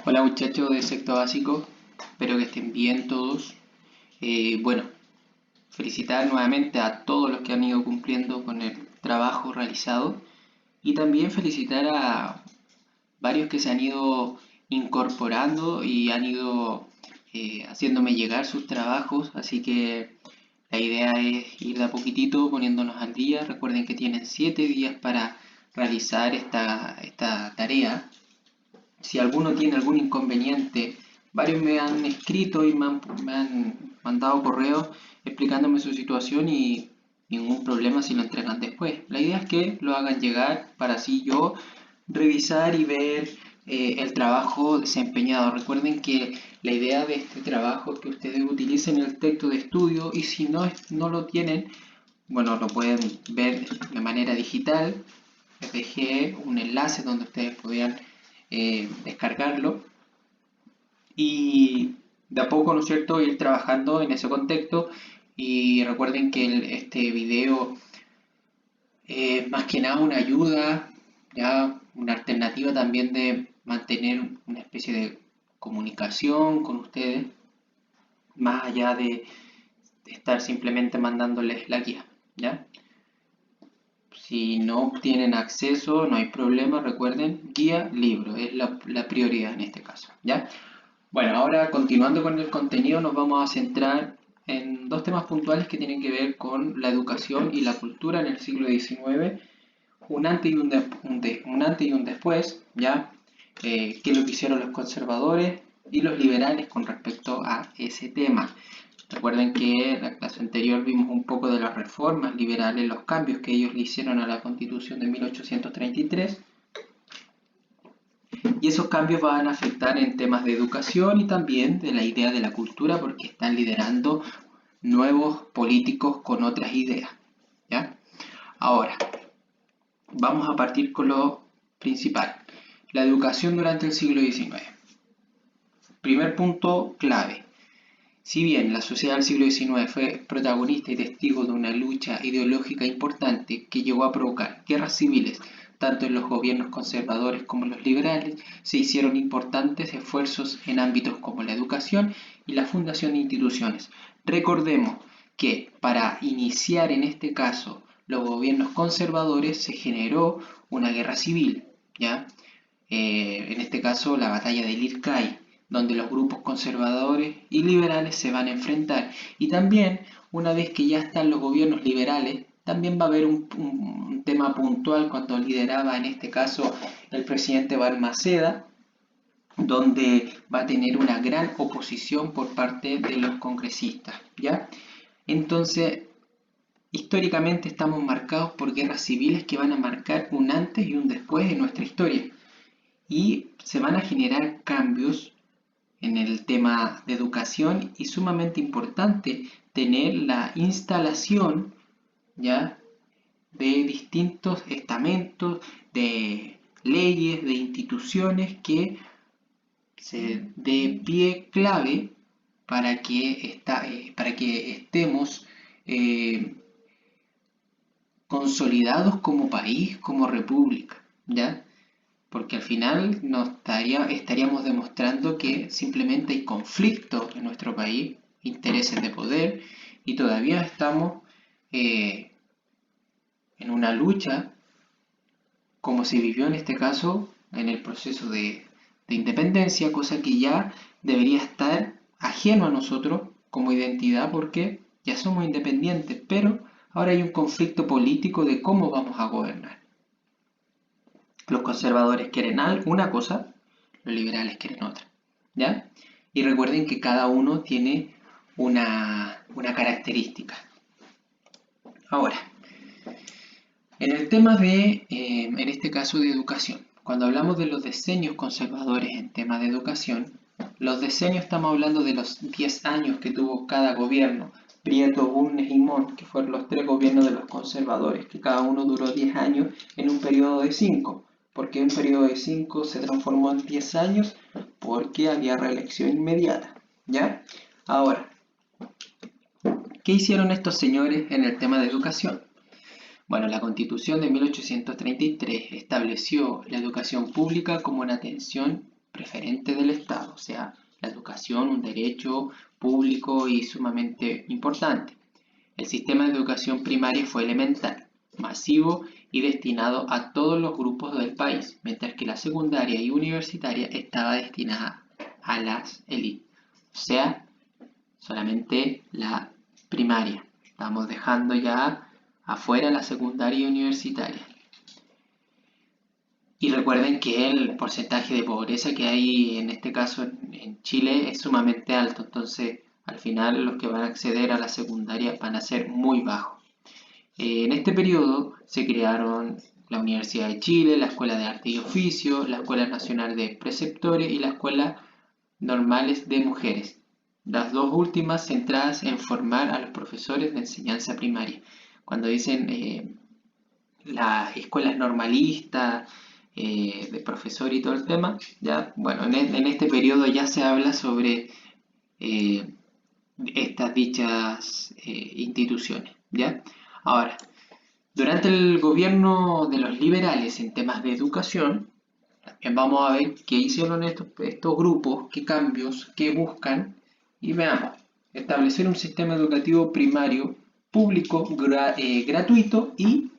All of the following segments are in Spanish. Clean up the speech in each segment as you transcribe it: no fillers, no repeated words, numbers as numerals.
Hola muchachos de sexto básico, espero que estén bien todos. Bueno, felicitar nuevamente a todos los que han ido cumpliendo con el trabajo realizado y también felicitar a varios que se han ido incorporando y han ido haciéndome llegar sus trabajos, así que la idea es ir de a poquitito poniéndonos al día. Recuerden que tienen 7 días para realizar esta tarea. Si alguno tiene algún inconveniente, varios me han escrito y me han mandado correos explicándome su situación y ningún problema si lo entregan después. La idea es que lo hagan llegar para así yo revisar y ver el trabajo desempeñado. Recuerden que la idea de este trabajo es que ustedes utilicen el texto de estudio y si no lo tienen, bueno, lo pueden ver de manera digital. Les dejé un enlace donde ustedes podían descargarlo y de a poco, ¿no es cierto?, ir trabajando en ese contexto. Y recuerden que este video es más que nada una ayuda, ya una alternativa también de mantener una especie de comunicación con ustedes, más allá de estar simplemente mandándoles la guía, ¿ya? Si no tienen acceso, no hay problema, recuerden, guía, libro, es la prioridad en este caso, ¿ya? Bueno, ahora continuando con el contenido, nos vamos a centrar en dos temas puntuales que tienen que ver con la educación y la cultura en el siglo XIX, un antes y un antes y un después, ¿ya? Qué es lo que hicieron los conservadores y los liberales con respecto a ese tema. Recuerden que en la clase anterior vimos un poco de las reformas liberales, los cambios que ellos le hicieron a la Constitución de 1833 y esos cambios van a afectar en temas de educación y también de la idea de la cultura porque están liderando nuevos políticos con otras ideas, ¿ya? Ahora, vamos a partir con lo principal, la educación durante el siglo XIX. Primer punto clave. Si bien la sociedad del siglo XIX fue protagonista y testigo de una lucha ideológica importante que llegó a provocar guerras civiles, tanto en los gobiernos conservadores como en los liberales, se hicieron importantes esfuerzos en ámbitos como la educación y la fundación de instituciones. Recordemos que para iniciar en este caso los gobiernos conservadores se generó una guerra civil, ¿ya? En este caso la batalla de Lircay, donde los grupos conservadores y liberales se van a enfrentar. Y también, una vez que ya están los gobiernos liberales, también va a haber un tema puntual cuando lideraba en este caso el presidente Balmaceda, donde va a tener una gran oposición por parte de los congresistas, ¿ya? Entonces, históricamente estamos marcados por guerras civiles que van a marcar un antes y un después en nuestra historia. Y se van a generar cambios en el tema de educación y sumamente importante tener la instalación ya de distintos estamentos, de leyes, de instituciones que se dé pie clave para que estemos eh, consolidados como país, como república, ¿ya? Porque al final estaríamos demostrando que simplemente hay conflicto en nuestro país, intereses de poder, y todavía estamos eh, en una lucha, como se vivió en este caso en el proceso de independencia, cosa que ya debería estar ajeno a nosotros como identidad porque ya somos independientes, pero ahora hay un conflicto político de cómo vamos a gobernar. Los conservadores quieren una cosa, los liberales quieren otra, ¿ya? Y recuerden que cada uno tiene una característica. Ahora, en el tema en este caso de educación, cuando hablamos de los decenios conservadores en tema de educación, los decenios estamos hablando de los 10 años que tuvo cada gobierno, Prieto, Bulnes y Montt, que fueron los 3 gobiernos de los conservadores, que cada uno duró 10 años en un periodo de 5. ¿Por qué un periodo de 5 se transformó en 10 años? Porque había reelección inmediata, ¿ya? Ahora, ¿qué hicieron estos señores en el tema de educación? Bueno, la Constitución de 1833 estableció la educación pública como una atención preferente del Estado, o sea, la educación, un derecho público y sumamente importante. El sistema de educación primaria fue elemental, masivo y destinado a todos los grupos del país, mientras que la secundaria y universitaria estaba destinada a las élites, o sea, solamente la primaria. Estamos dejando ya afuera la secundaria y universitaria. Y recuerden que el porcentaje de pobreza que hay en este caso en Chile es sumamente alto, entonces al final los que van a acceder a la secundaria van a ser muy bajos. En este periodo se crearon la Universidad de Chile, la Escuela de Arte y Oficio, la Escuela Nacional de Preceptores y la Escuela Normales de Mujeres, las dos últimas centradas en formar a los profesores de enseñanza primaria. Cuando dicen las escuelas normalistas, de profesor y todo el tema, ya, bueno, en este periodo ya se habla sobre estas dichas instituciones, ¿ya? Ahora, durante el gobierno de los liberales en temas de educación, también vamos a ver qué hicieron estos grupos, qué cambios, qué buscan, y veamos, establecer un sistema educativo primario, público, gratuito y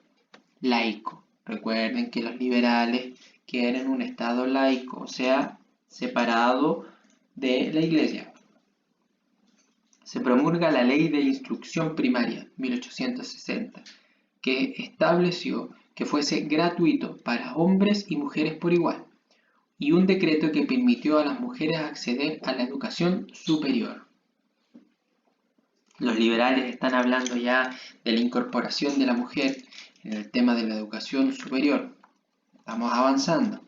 laico. Recuerden que los liberales quieren un Estado laico, o sea, separado de la Iglesia. Se promulga la Ley de Instrucción Primaria, 1860, que estableció que fuese gratuito para hombres y mujeres por igual, y un decreto que permitió a las mujeres acceder a la educación superior. Los liberales están hablando ya de la incorporación de la mujer en el tema de la educación superior. Estamos avanzando.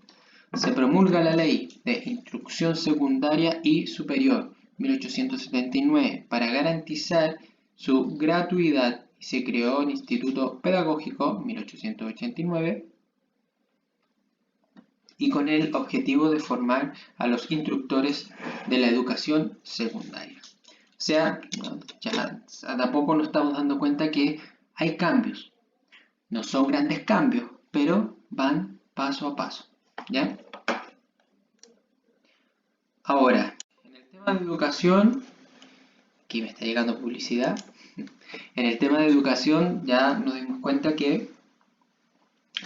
Se promulga la Ley de Instrucción Secundaria y Superior, 1879, para garantizar su gratuidad y se creó el Instituto Pedagógico, 1889, y con el objetivo de formar a los instructores de la educación secundaria. O sea, ya de a poco nos estamos dando cuenta que hay cambios. No son grandes cambios, pero van paso a paso, ¿ya? Ahora, en el tema de educación, aquí me está llegando publicidad, en el tema de educación ya nos dimos cuenta que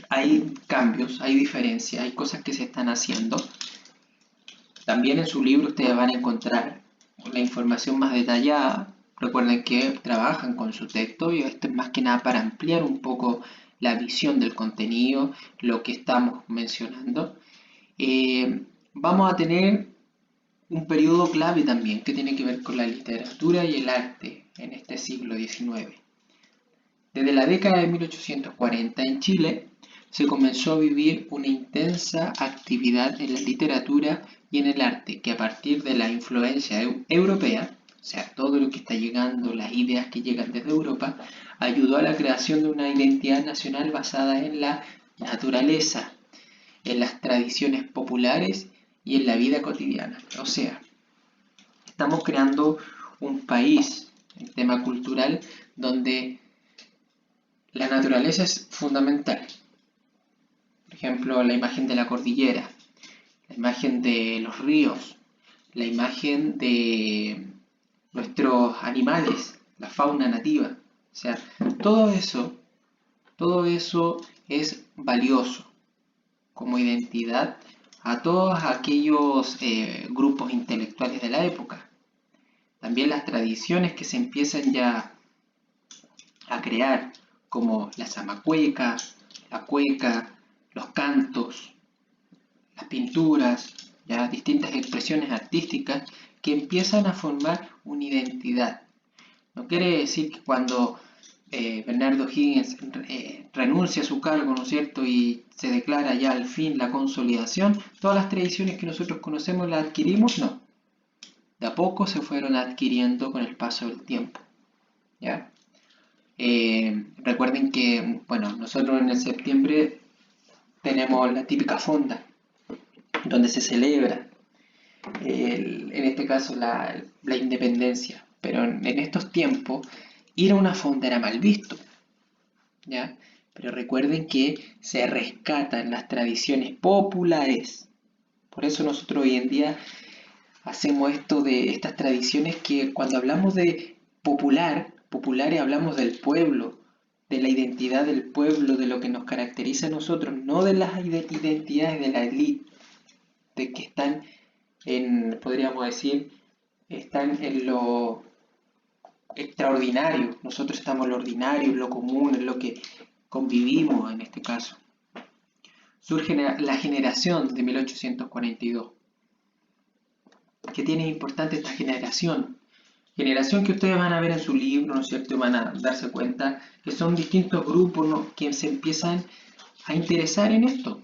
hay cambios, hay diferencias, hay cosas que se están haciendo. También en su libro ustedes van a encontrar la información más detallada. Recuerden que trabajan con su texto y esto es más que nada para ampliar un poco la visión del contenido, lo que estamos mencionando. Vamos a tener un periodo clave también que tiene que ver con la literatura y el arte en este siglo XIX. Desde la década de 1840 en Chile se comenzó a vivir una intensa actividad en la literatura y en el arte que a partir de la influencia europea, o sea, todo lo que está llegando, las ideas que llegan desde Europa, ayudó a la creación de una identidad nacional basada en la naturaleza, en las tradiciones populares y en la vida cotidiana. O sea, estamos creando un país en tema cultural donde la naturaleza es fundamental. Por ejemplo, la imagen de la cordillera, la imagen de los ríos, la imagen de nuestros animales, la fauna nativa. O sea, todo eso es valioso como identidad a todos aquellos grupos intelectuales de la época. También las tradiciones que se empiezan ya a crear, como la zamacueca, la cueca, los cantos, las pinturas, ya distintas expresiones artísticas que empiezan a formar una identidad. No quiere decir que cuando Bernardo Higgins renuncia a su cargo, ¿no es cierto?, y se declara ya al fin la consolidación, todas las tradiciones que nosotros conocemos las adquirimos, no. De a poco se fueron adquiriendo con el paso del tiempo, ¿ya? Recuerden que, bueno, nosotros en el septiembre tenemos la típica fonda, donde se celebra, en este caso, la independencia. Pero en estos tiempos, ir a una fonda era mal visto, ¿ya? Pero recuerden que se rescatan las tradiciones populares, Por eso nosotros hoy en día hacemos esto de estas tradiciones que cuando hablamos de populares hablamos del pueblo, de la identidad del pueblo, de lo que nos caracteriza a nosotros, no de las identidades de la élite, de que están podríamos decir, están en lo extraordinario. Nosotros estamos en lo ordinario, en lo común, en lo que convivimos en este caso. Surge la generación de 1842. ¿Qué tiene importante esta generación? Generación que ustedes van a ver en su libro, ¿no es cierto? Y van a darse cuenta que son distintos grupos, ¿no?, que se empiezan a interesar en esto.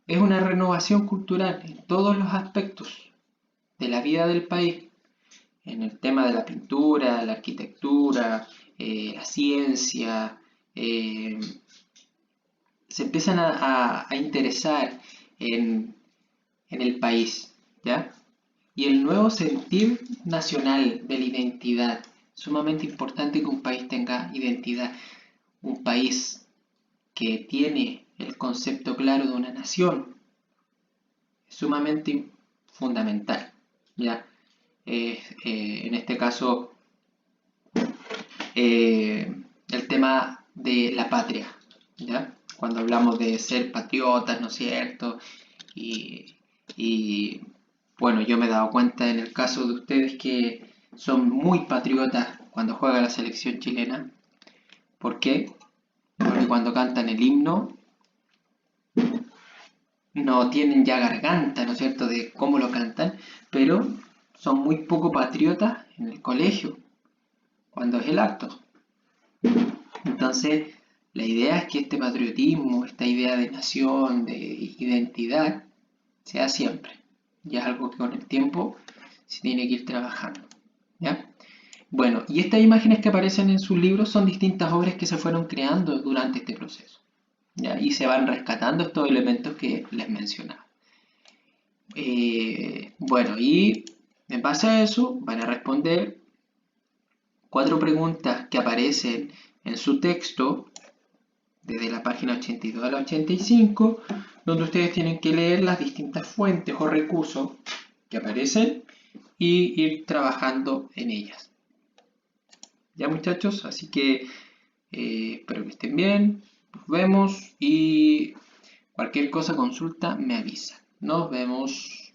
Es una renovación cultural en todos los aspectos de la vida del país, en el tema de la pintura, la arquitectura, la ciencia, se empiezan a interesar en el país, ¿ya? Y el nuevo sentir nacional de la identidad. Sumamente importante que un país tenga identidad. Un país que tiene el concepto claro de una nación es sumamente fundamental, ¿ya? En este caso, el tema de la patria, ¿ya? Cuando hablamos de ser patriotas, ¿no es cierto? Y bueno, yo me he dado cuenta en el caso de ustedes que son muy patriotas cuando juega la selección chilena. ¿Por qué? Porque cuando cantan el himno no tienen ya garganta, ¿no es cierto?, de cómo lo cantan, pero son muy poco patriotas en el colegio, cuando es el acto. Entonces, la idea es que este patriotismo, esta idea de nación, de identidad, sea siempre. Y es algo que con el tiempo se tiene que ir trabajando, ¿ya? Bueno, y estas imágenes que aparecen en sus libros son distintas obras que se fueron creando durante este proceso, ¿ya? Y se van rescatando estos elementos que les mencionaba. Bueno, y en base a eso van a responder 4 preguntas que aparecen en su texto desde la página 82 a la 85, donde ustedes tienen que leer las distintas fuentes o recursos que aparecen y ir trabajando en ellas. Ya, muchachos, así que espero que estén bien, nos vemos y cualquier cosa, consulta, me avisa. Nos vemos.